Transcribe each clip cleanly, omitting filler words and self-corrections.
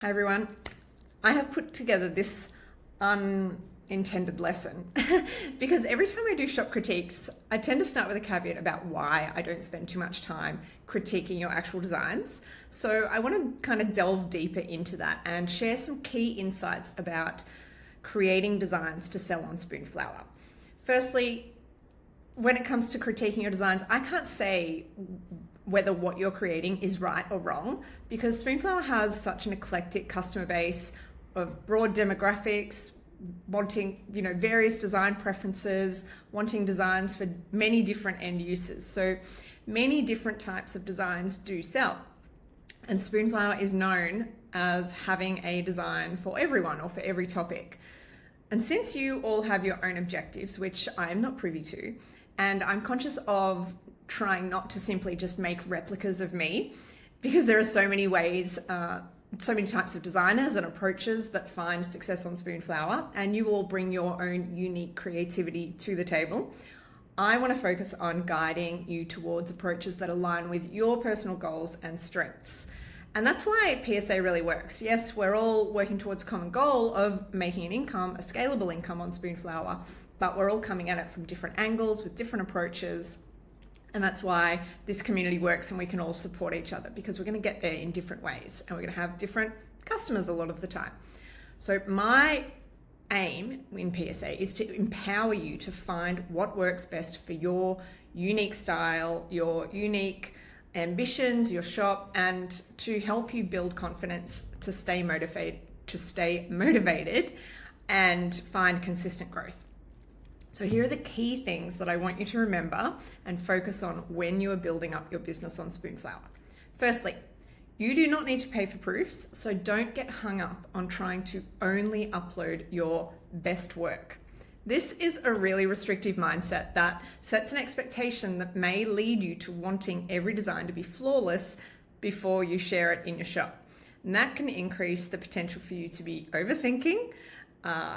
Hi everyone. I have put together this unintended lesson because every time I do shop critiques, I tend to start with a caveat about why I don't spend too much time critiquing your actual designs. So I want to kind of delve deeper into that and share some key insights about creating designs to sell on Spoonflower. Firstly, when it comes to critiquing your designs, I can't say whether what you're creating is right or wrong because Spoonflower has such an eclectic customer base of broad demographics, wanting, various design preferences, wanting designs for many different end uses. So many different types of designs do sell. And Spoonflower is known as having a design for everyone or for every topic. And since you all have your own objectives, which I'm not privy to, and I'm conscious of trying not to simply just make replicas of me, because there are so many ways, so many types of designers and approaches that find success on Spoonflower, and you all bring your own unique creativity to the table. I want to focus on guiding you towards approaches that align with your personal goals and strengths. And that's why PSA really works. Yes, we're all working towards a common goal of making an income, a scalable income on Spoonflower, but we're all coming at it from different angles with different approaches. And that's why this community works and we can all support each other because we're going to get there in different ways and we're going to have different customers a lot of the time. So my aim in PSA is to empower you to find what works best for your unique style, your unique ambitions, your shop, and to help you build confidence to stay motivated and find consistent growth. So here are the key things that I want you to remember and focus on when you are building up your business on Spoonflower. Firstly, you do not need to pay for proofs, so don't get hung up on trying to only upload your best work. This is a really restrictive mindset that sets an expectation that may lead you to wanting every design to be flawless before you share it in your shop. And that can increase the potential for you to be overthinking.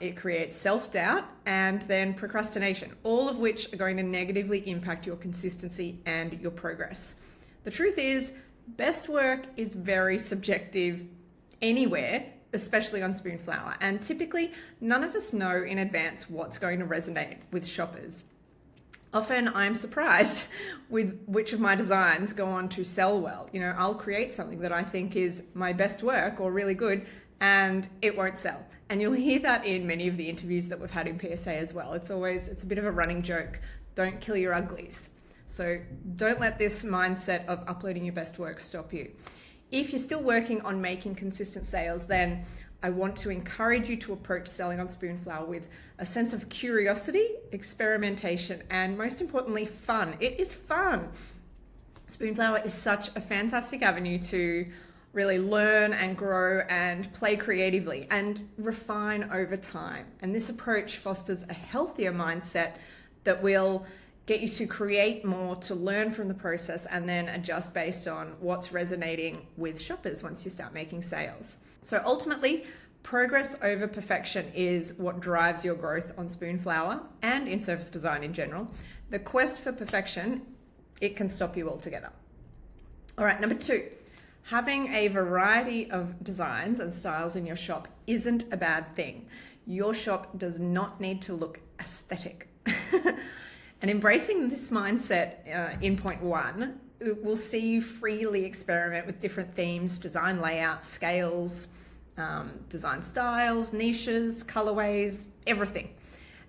It creates self-doubt and then procrastination, all of which are going to negatively impact your consistency and your progress. The truth is, best work is very subjective anywhere, especially on Spoonflower, and typically none of us know in advance what's going to resonate with shoppers. Often I'm surprised with which of my designs go on to sell well. I'll create something that I think is my best work or really good and it won't sell. And you'll hear that in many of the interviews that we've had in PSA as well. It's a bit of a running joke. Don't kill your uglies. So don't let this mindset of uploading your best work stop you. If you're still working on making consistent sales, then I want to encourage you to approach selling on Spoonflower with a sense of curiosity, experimentation, and most importantly, fun. It is fun. Spoonflower is such a fantastic avenue to really learn and grow and play creatively and refine over time. And this approach fosters a healthier mindset that will get you to create more, to learn from the process, and then adjust based on what's resonating with shoppers once you start making sales. So ultimately, progress over perfection is what drives your growth on Spoonflower and in service design in general. The quest for perfection, it can stop you altogether. All right, number 2. Having a variety of designs and styles in your shop isn't a bad thing. Your shop does not need to look aesthetic. And embracing this mindset in point 1 will see you freely experiment with different themes, design layouts, scales, design styles, niches, colorways, everything.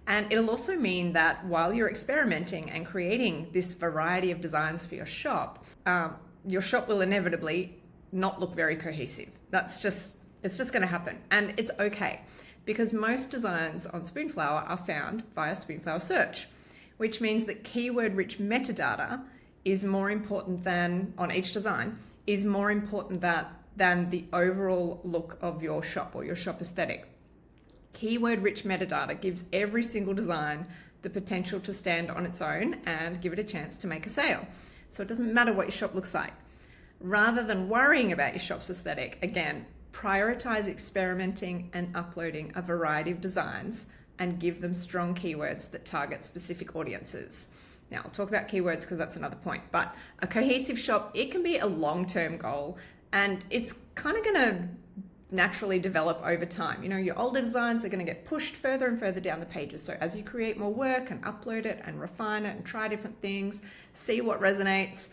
And it'll also mean that while you're experimenting and creating this variety of designs for your shop will inevitably not look very cohesive. It's just going to happen. And it's okay because most designs on Spoonflower are found via Spoonflower search, which means that keyword-rich metadata is more important than, on each design, is more important than the overall look of your shop or your shop aesthetic. Keyword-rich metadata gives every single design the potential to stand on its own and give it a chance to make a sale. So it doesn't matter what your shop looks like. Rather than worrying about your shop's aesthetic, again, prioritize experimenting and uploading a variety of designs and give them strong keywords that target specific audiences. Now, I'll talk about keywords because that's another point, but a cohesive shop, it can be a long-term goal and it's kind of going to naturally develop over time. You know, your older designs are going to get pushed further and further down the pages. So as you create more work and upload it and refine it and try different things, see what resonates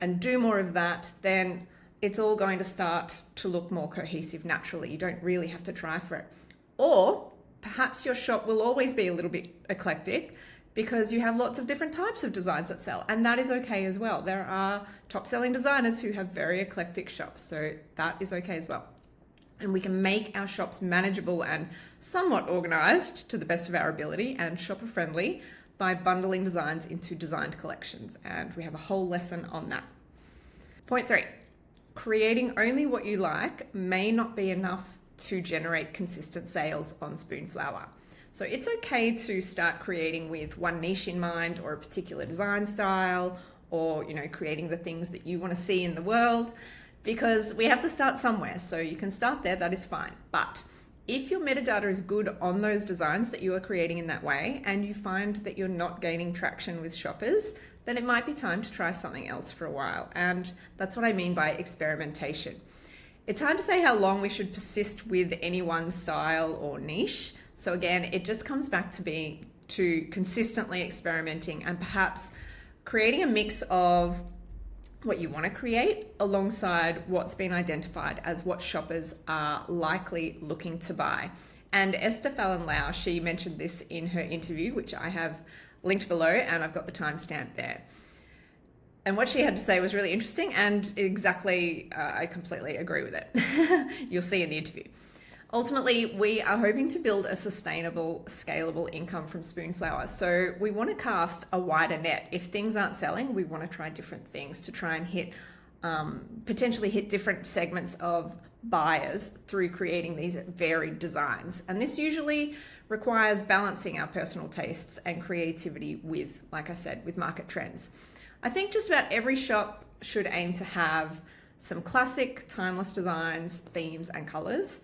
and do more of that, then it's all going to start to look more cohesive naturally. You don't really have to try for it. Or perhaps your shop will always be a little bit eclectic because you have lots of different types of designs that sell, and that is okay as well. There are top selling designers who have very eclectic shops, so that is okay as well. And we can make our shops manageable and somewhat organized to the best of our ability and shopper friendly by bundling designs into designed collections. And we have a whole lesson on that. Point 3, creating only what you like may not be enough to generate consistent sales on Spoonflower. So it's okay to start creating with one niche in mind or a particular design style, or, you know, creating the things that you want to see in the world, because we have to start somewhere. So you can start there, that is fine. But if your metadata is good on those designs that you are creating in that way, and you find that you're not gaining traction with shoppers, then it might be time to try something else for a while. And that's what I mean by experimentation. It's hard to say how long we should persist with any one style or niche. So again, it just comes back to consistently experimenting and perhaps creating a mix of what you want to create alongside what's been identified as what shoppers are likely looking to buy. And Esther Fallon Lau, she mentioned this in her interview, which I have linked below, and I've got the timestamp there. And what she had to say was really interesting, and exactly, I completely agree with it. You'll see in the interview. Ultimately, we are hoping to build a sustainable, scalable income from Spoonflower. So we want to cast a wider net. If things aren't selling, we want to try different things to try and hit, potentially hit different segments of buyers through creating these varied designs. And this usually requires balancing our personal tastes and creativity with, like I said, with market trends. I think just about every shop should aim to have some classic, timeless designs, themes, and colors.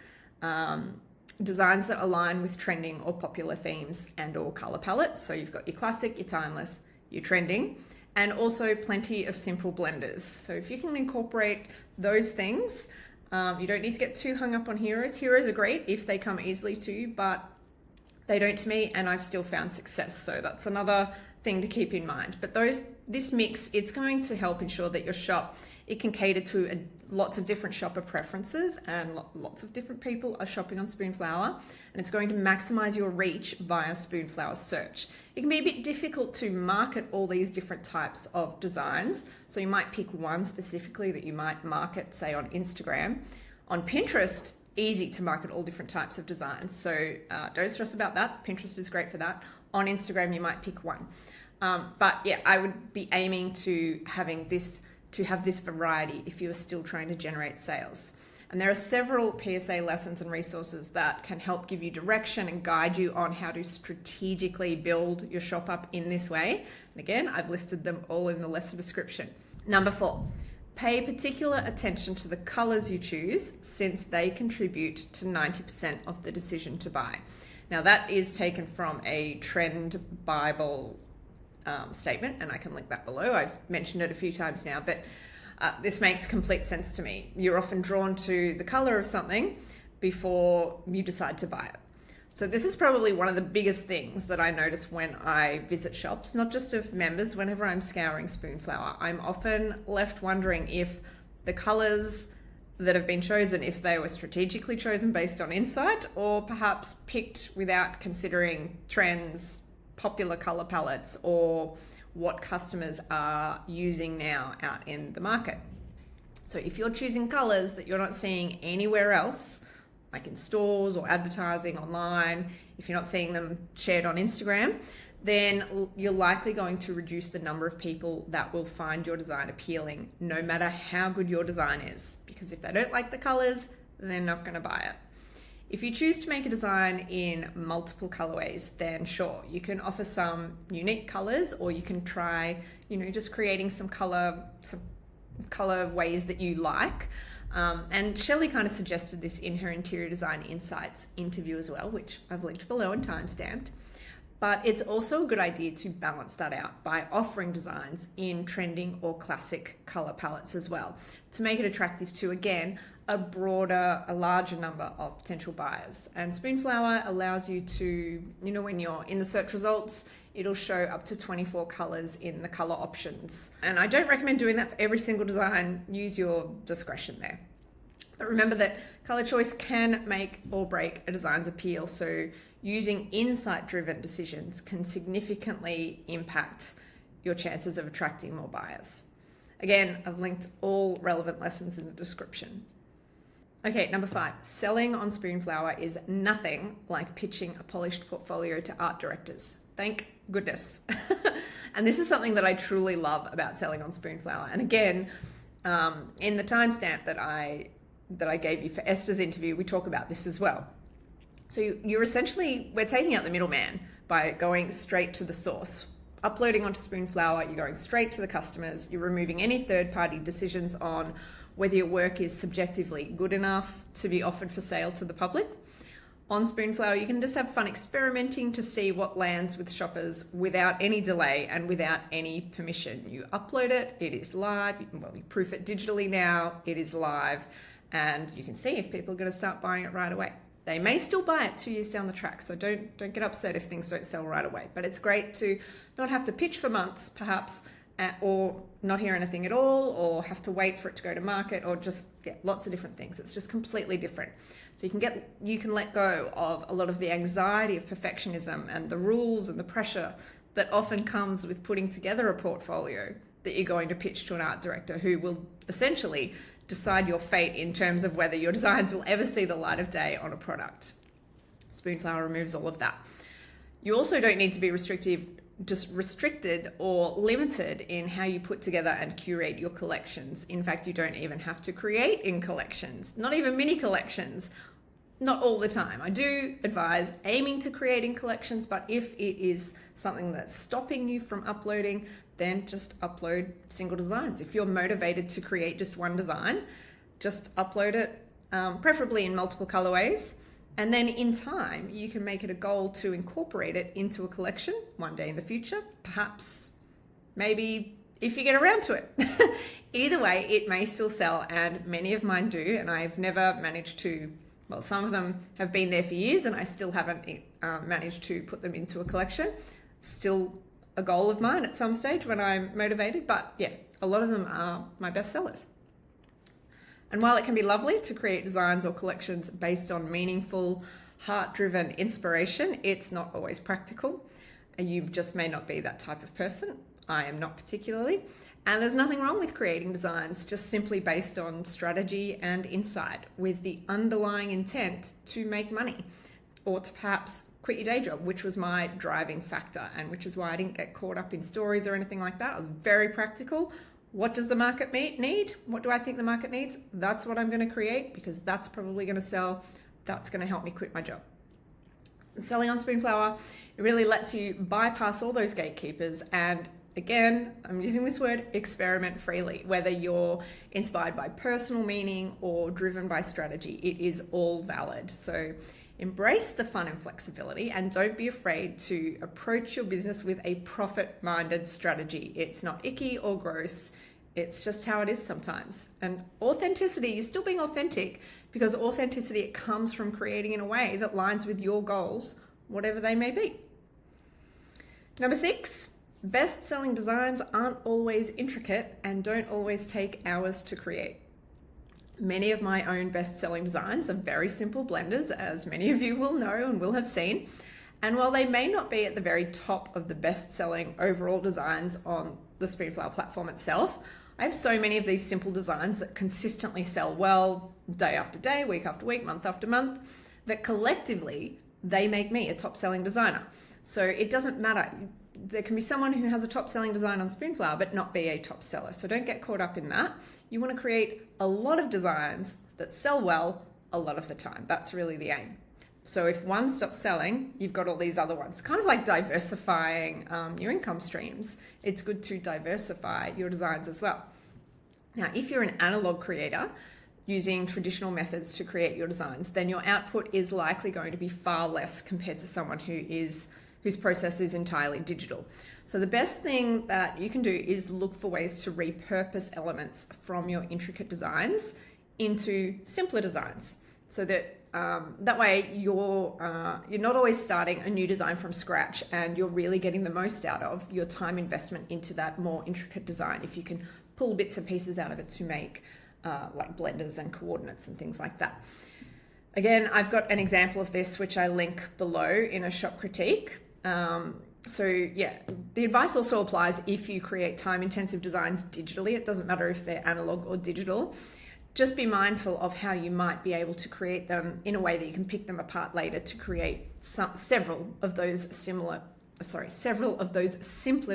Designs that align with trending or popular themes and or color palettes. So you've got your classic, your timeless, your trending, and also plenty of simple blenders. So if you can incorporate those things, you don't need to get too hung up on heroes. Heroes are great if they come easily to you, but they don't to me, and I've still found success. So that's another thing to keep in mind. But this mix, it's going to help ensure that your shop, it can cater to lots of different shopper preferences, and lots of different people are shopping on Spoonflower, and it's going to maximize your reach via Spoonflower search. It can be a bit difficult to market all these different types of designs, so you might pick one specifically that you might market, say on Instagram. On Pinterest, easy to market all different types of designs, so don't stress about that. Pinterest is great for that. On Instagram, you might pick one. But yeah, I would be aiming to have this variety if you're still trying to generate sales. And there are several PSA lessons and resources that can help give you direction and guide you on how to strategically build your shop up in this way. And again, I've listed them all in the lesson description. Number 4, pay particular attention to the colors you choose, since they contribute to 90% of the decision to buy. Now that is taken from a Trend Bible statement, and I can link that below. I've mentioned it a few times now, but this makes complete sense to me. You're often drawn to the color of something before you decide to buy it. So this is probably one of the biggest things that I notice when I visit shops, not just of members. Whenever I'm scouring Spoonflower, I'm often left wondering if the colors that have been chosen, if they were strategically chosen based on insight, or perhaps picked without considering trends, popular color palettes, or what customers are using now out in the market. So if you're choosing colors that you're not seeing anywhere else, like in stores or advertising online, if you're not seeing them shared on Instagram, then you're likely going to reduce the number of people that will find your design appealing, no matter how good your design is. Because if they don't like the colors, they're not going to buy it. If you choose to make a design in multiple colorways, then sure, you can offer some unique colors, or you can try, just creating some color ways that you like. And Shelley kind of suggested this in her Interior Design Insights interview as well, which I've linked below and timestamped. But it's also a good idea to balance that out by offering designs in trending or classic color palettes as well, to make it attractive to, again, a larger number of potential buyers. And Spoonflower allows you to, when you're in the search results, it'll show up to 24 colors in the color options. And I don't recommend doing that for every single design. Use your discretion there. But remember that color choice can make or break a design's appeal. So using insight-driven decisions can significantly impact your chances of attracting more buyers. Again, I've linked all relevant lessons in the description. Okay, number 5, selling on Spoonflower is nothing like pitching a polished portfolio to art directors. Thank goodness. And this is something that I truly love about selling on Spoonflower. And again, in the timestamp that I gave you for Esther's interview, we talk about this as well. So we're taking out the middleman by going straight to the source. Uploading onto Spoonflower, you're going straight to the customers. You're removing any third-party decisions on whether your work is subjectively good enough to be offered for sale to the public. On Spoonflower, you can just have fun experimenting to see what lands with shoppers without any delay and without any permission. You upload it, it is live. You proof it digitally now, it is live, and you can see if people are going to start buying it right away. They may still buy it 2 years down the track, so don't get upset if things don't sell right away. But it's great to not have to pitch for months, perhaps, or not hear anything at all, or have to wait for it to go to market, or just lots of different things. It's just completely different. So you can let go of a lot of the anxiety of perfectionism and the rules and the pressure that often comes with putting together a portfolio that you're going to pitch to an art director who will essentially decide your fate in terms of whether your designs will ever see the light of day on a product. Spoonflower removes all of that. You also don't need to be restricted or limited in how you put together and curate your collections. In fact, you don't even have to create in collections, not even mini collections, not all the time. I do advise aiming to creating collections, but if it is something that's stopping you from uploading, then just upload single designs. If you're motivated to create just one design, just upload it, preferably in multiple colorways. And then in time, you can make it a goal to incorporate it into a collection one day in the future, perhaps, maybe if you get around to it. Either way, it may still sell, and many of mine do, and I've never managed to, well, some of them have been there for years and I still haven't managed to put them into a collection. Still a goal of mine at some stage when I'm motivated, but yeah, a lot of them are my best sellers. And while it can be lovely to create designs or collections based on meaningful, heart-driven inspiration, it's not always practical. You just may not be that type of person. I am not particularly. And there's nothing wrong with creating designs just simply based on strategy and insight with the underlying intent to make money or to perhaps quit your day job, which was my driving factor and which is why I didn't get caught up in stories or anything like that. I was very practical. What does the market need? What do I think the market needs? That's what I'm going to create because that's probably going to sell. That's going to help me quit my job. Selling on Spoonflower, it really lets you bypass all those gatekeepers and, again, I'm using this word, experiment freely. Whether you're inspired by personal meaning or driven by strategy, it is all valid. So embrace the fun and flexibility and don't be afraid to approach your business with a profit-minded strategy. It's not icky or gross. It's just how it is sometimes. And authenticity, you're still being authentic because authenticity, it comes from creating in a way that aligns with your goals, whatever they may be. Number 6, best-selling designs aren't always intricate and don't always take hours to create. Many of my own best-selling designs are very simple blenders, as many of you will know and will have seen. And while they may not be at the very top of the best-selling overall designs on the Spoonflower platform itself, I have so many of these simple designs that consistently sell well day after day, week after week, month after month, that collectively they make me a top-selling designer. So it doesn't matter. There can be someone who has a top-selling design on Spoonflower but not be a top seller. So don't get caught up in that. You want to create a lot of designs that sell well a lot of the time. That's really the aim. So if one stops selling, you've got all these other ones. Kind of like diversifying your income streams. It's good to diversify your designs as well. Now, if you're an analog creator using traditional methods to create your designs, then your output is likely going to be far less compared to someone whose process is entirely digital. So the best thing that you can do is look for ways to repurpose elements from your intricate designs into simpler designs, so that that way you're not always starting a new design from scratch, and you're really getting the most out of your time investment into that more intricate design if you can pull bits and pieces out of it to make like blenders and coordinates and things like that. Again, I've got an example of this which I link below in a shop critique. So yeah, the advice also applies if you create time-intensive designs digitally. It doesn't matter if they're analog or digital. Just be mindful of how you might be able to create them in a way that you can pick them apart later to create several of those simpler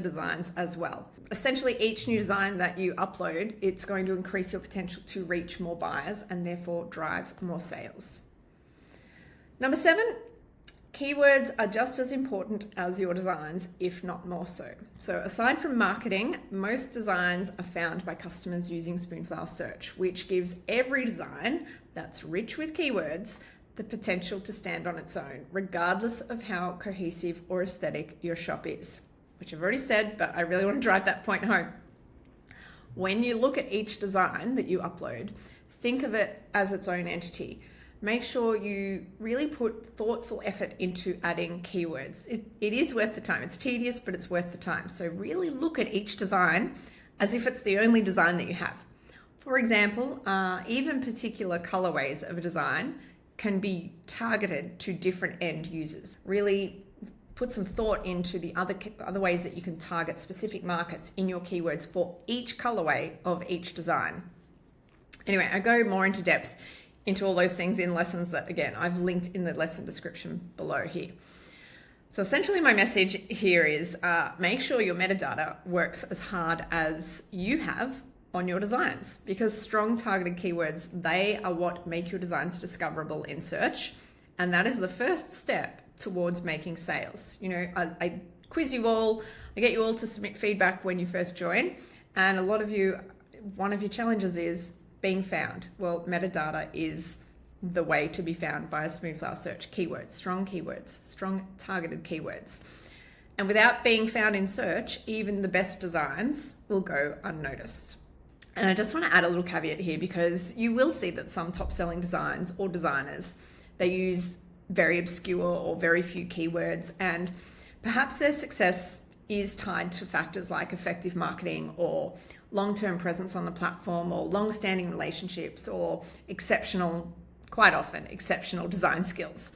designs as well. Essentially, each new design that you upload, it's going to increase your potential to reach more buyers and therefore drive more sales. Number 7, keywords are just as important as your designs, if not more so. So aside from marketing, most designs are found by customers using Spoonflower search, which gives every design that's rich with keywords the potential to stand on its own, regardless of how cohesive or aesthetic your shop is, which I've already said, but I really want to drive that point home. When you look at each design that you upload, think of it as its own entity. Make sure you really put thoughtful effort into adding keywords. It is worth the time. It's tedious, but it's worth the time. So really look at each design as if it's the only design that you have. For example, even particular colorways of a design can be targeted to different end users. Really put some thought into the other ways that you can target specific markets in your keywords for each colorway of each design. Anyway, I go more into depth into all those things in lessons that, again, I've linked in the lesson description below here. So essentially my message here is make sure your metadata works as hard as you have on your designs, because strong targeted keywords, they are what make your designs discoverable in search. And that is the first step towards making sales. You know, I quiz you all, I get you all to submit feedback when you first join. And a lot of you, one of your challenges is being found. Well, metadata is the way to be found via Spoonflower search. Keywords, strong targeted keywords. And without being found in search, even the best designs will go unnoticed. And I just want to add a little caveat here, because you will see that some top selling designs or designers, they use very obscure or very few keywords, and perhaps their success is tied to factors like effective marketing or long-term presence on the platform or long-standing relationships or quite often exceptional design skills.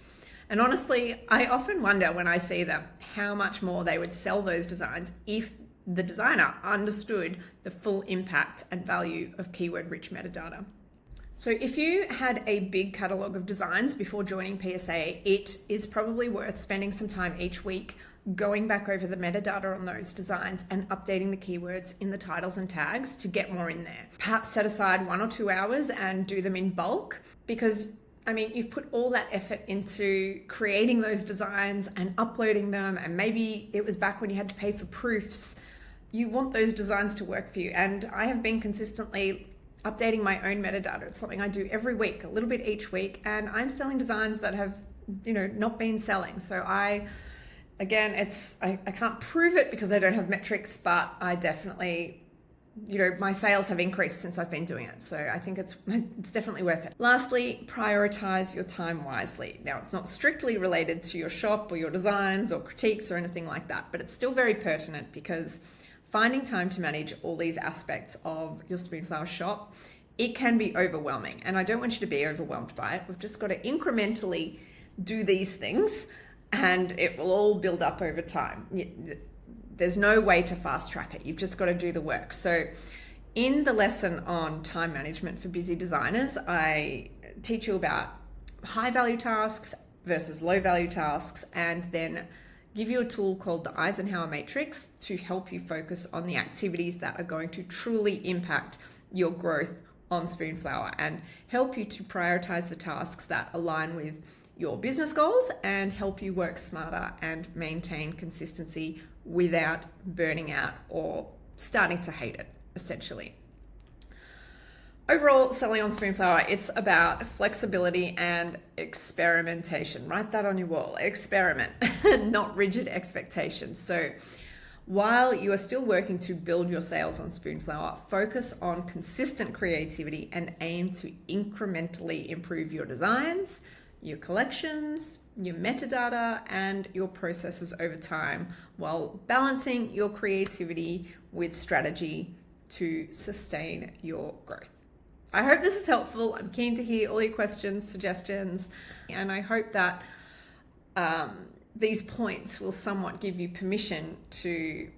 And honestly, I often wonder when I see them how much more they would sell those designs if the designer understood the full impact and value of keyword-rich metadata. So if you had a big catalog of designs before joining PSA, it is probably worth spending some time each week going back over the metadata on those designs and updating the keywords in the titles and tags to get more in there. Perhaps set aside 1 or 2 hours and do them in bulk, because I mean, you've put all that effort into creating those designs and uploading them, and maybe it was back when you had to pay for proofs. You want those designs to work for you. And I have been consistently updating my own metadata. It's something I do every week, a little bit each week, and I'm selling designs that have, not been selling. So I can't prove it because I don't have metrics, but I definitely, my sales have increased since I've been doing it. So I think it's definitely worth it. Lastly, prioritize your time wisely. Now, it's not strictly related to your shop or your designs or critiques or anything like that, but it's still very pertinent, because finding time to manage all these aspects of your Spoonflower shop, it can be overwhelming. And I don't want you to be overwhelmed by it. We've just got to incrementally do these things, and it will all build up over time. There's no way to fast track it. You've just got to do the work. So in the lesson on time management for busy designers, I teach you about high value tasks versus low value tasks, and then give you a tool called the Eisenhower Matrix to help you focus on the activities that are going to truly impact your growth on Spoonflower and help you to prioritize the tasks that align with your business goals and help you work smarter and maintain consistency without burning out or starting to hate it, essentially. Overall, selling on Spoonflower, it's about flexibility and experimentation. Write that on your wall. Experiment, not rigid expectations. So While you are still working to build your sales on Spoonflower, focus on consistent creativity and aim to incrementally improve your designs, your collections, your metadata, and your processes over time while balancing your creativity with strategy to sustain your growth. I hope this is helpful. I'm keen to hear all your questions, suggestions, and I hope that these points will somewhat give you permission to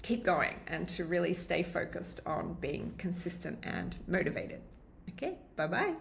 keep going and to really stay focused on being consistent and motivated. Okay, bye-bye.